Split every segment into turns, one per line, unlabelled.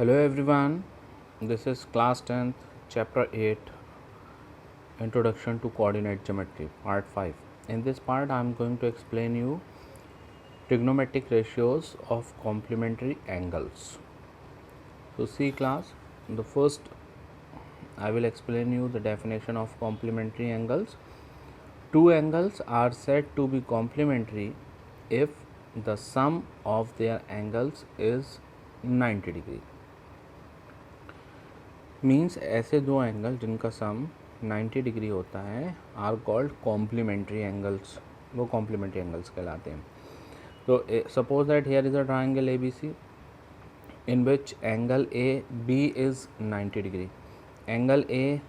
Hello everyone, this is class 10th, chapter 8, Introduction to Coordinate Geometry, part 5. In this part I am going to explain you trigonometric ratios of complementary angles. So see class, the first I will explain you the definition of complementary angles. Two angles are said to be complementary if the sum of their angles is 90 degree. Means ऐसे दो angle जिनका sum 90 degree होता है are called complementary angles, वो complementary angles कहलाते हैं. तो suppose that here is a triangle A B C in which angle A B is 90 degree. Angle A,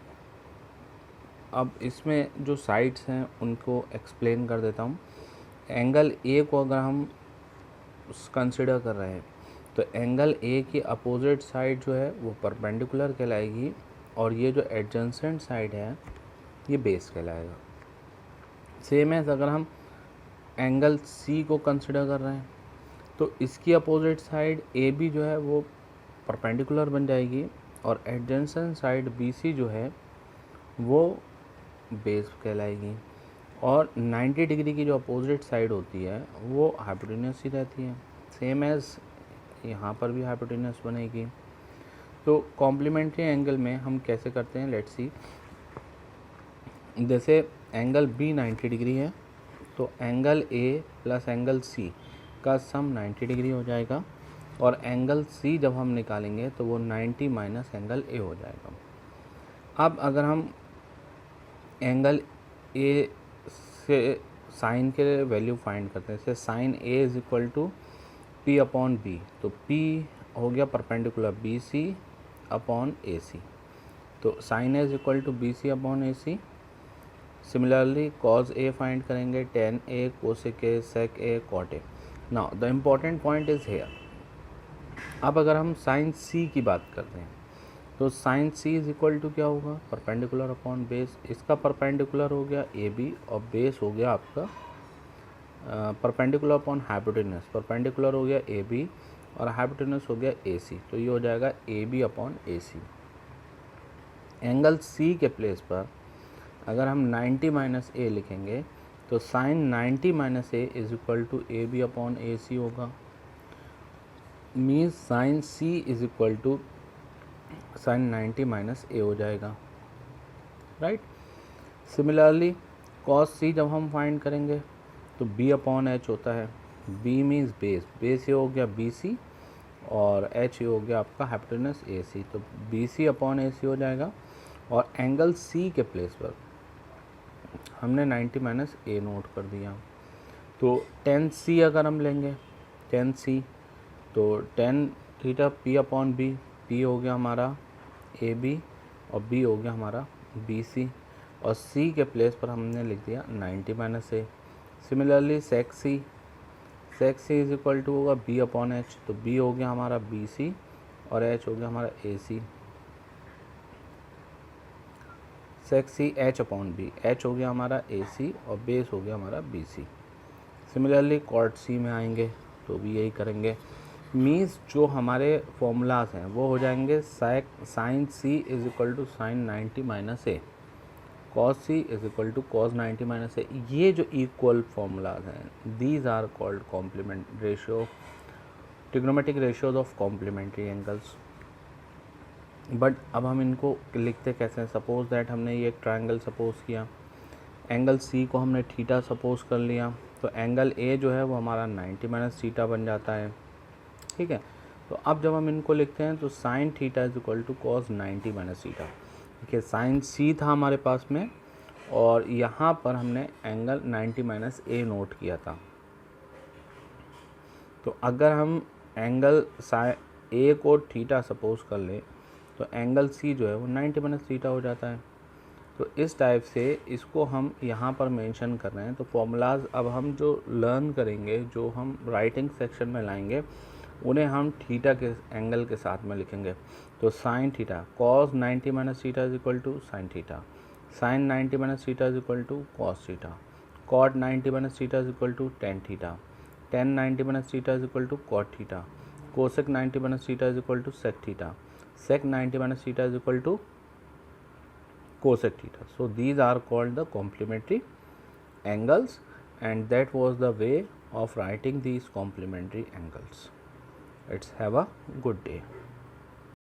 अब इसमें जो साइड्स हैं उनको एक्सप्लेन कर देता हूँ. एंगल ए को अगर हम कंसिडर कर रहे हैं तो एंगल ए की अपोजिट साइड जो है वो परपेंडिकुलर कहलाएगी और ये जो एडजेंसेंट साइड है ये बेस कहलाएगा. सेम है अगर हम एंगल सी को कंसिडर कर रहे हैं तो इसकी अपोजिट साइड ए बी जो है वो परपेंडिकुलर बन जाएगी और एडजेंसेंट साइड बी सी जो है वो बेस कहलाएगी. और 90 डिग्री की जो अपोजिट साइड होती है वो हाइपोटेन्यूस ही रहती है. सेम एज यहाँ पर भी हाइपोटेन्यूस बनेगी. तो कॉम्प्लीमेंट्री एंगल में हम कैसे करते हैं, लेट्स सी. जैसे एंगल बी 90 डिग्री है तो angle A plus angle C का सम 90 डिग्री हो जाएगा और एंगल सी जब हम निकालेंगे तो वो 90 माइनस एंगल ए हो जाएगा. अब अगर हम एंगल ए से साइन के वैल्यू फाइंड करते हैं, जैसे sine A is equal to P upon B, तो पी हो गया perpendicular B C upon A C, तो sine A is equal to B C upon A C. Similarly cos A फाइंड करेंगे, tan A cosec A sec A cot A. Now the important point is here. अब अगर हम sign सी की बात करते हैं तो sine C is equal to क्या होगा, परपेंडिकुलर अपॉन बेस. इसका परपेंडिकुलर हो गया ए बी और बेस हो गया आपका परपेंडिकुलर अपॉन हाइपोटेन्यूस. परपेंडिकुलर हो गया ए बी और हाइपोटेन्यूस हो गया ए सी, तो ये हो जाएगा A B upon A C. Angle C के प्लेस पर अगर हम 90 माइनस ए लिखेंगे तो sine 90 minus A is equal to A B upon A C होगा. Means sine C is equal to sine 90 minus A हो जाएगा, राइट. सिमिलरली कॉस सी जब हम फाइंड करेंगे तो b अपॉन एच होता है. b मीन्स बेस, बेस ये हो गया बी सी और h ये हो गया आपका हाइपोटेन्यूस ए सी, तो बी सी अपॉन ए सी हो जाएगा. और एंगल c के प्लेस पर हमने 90 माइनस ए नोट कर दिया. तो 10c अगर हम लेंगे 10c तो 10 theta p upon B, p हो गया हमारा ए बी और b हो गया हमारा बी सी और c के प्लेस पर हमने लिख दिया 90 minus A. Similarly sec C is equal to होगा बी अपॉन एच, तो b हो गया हमारा बी सी और h हो गया हमारा A C. Sec C H upon B, h हो गया हमारा ए सी और बेस हो गया हमारा B C. Similarly cot C में आएंगे तो भी यही करेंगे. मीन्स जो हमारे फॉर्मूलाज हैं वो हो जाएंगे sine C is equal to sine 90 minus A, cos C is equal to cos 90 minus A. ये जो इक्वल फॉर्मूलाज हैं these are called complement ratio, trigonometric ratios of complementary angles. But अब हम इनको लिखते कैसे हैं. सपोज दैट हमने ये एक ट्रायंगल सपोज किया, एंगल सी को हमने थीटा सपोज कर लिया, तो एंगल ए जो है वो हमारा 90 माइनस थीटा बन जाता है, ठीक है. तो अब जब हम इनको लिखते हैं तो sine theta is equal to cos 90 minus theta. देखिए साइन सी था हमारे पास में और यहाँ पर हमने एंगल 90 माइनस ए नोट किया था. तो अगर हम एंगल ए को थीटा सपोज कर लें तो एंगल सी जो है वो 90 माइनस थीटा हो जाता है. तो इस टाइप से इसको हम यहाँ पर मेंशन कर रहे हैं. तो फॉर्मूलाज अब हम जो लर्न करेंगे, जो हम राइटिंग सेक्शन में लाएंगे, उन्हें हम थीटा के एंगल के साथ में लिखेंगे. तो sine theta cos 90 minus theta is equal to sine theta, sine 90 minus theta is equal to cos theta, cot 90 minus theta is equal to tan theta, tan 90 minus theta is equal to cot theta, cosec 90 minus theta is equal to sec theta, sec 90 minus theta is equal to cosec theta. So these are called the complementary angles, and that was the way of writing these complementary angles. Let's have a good day.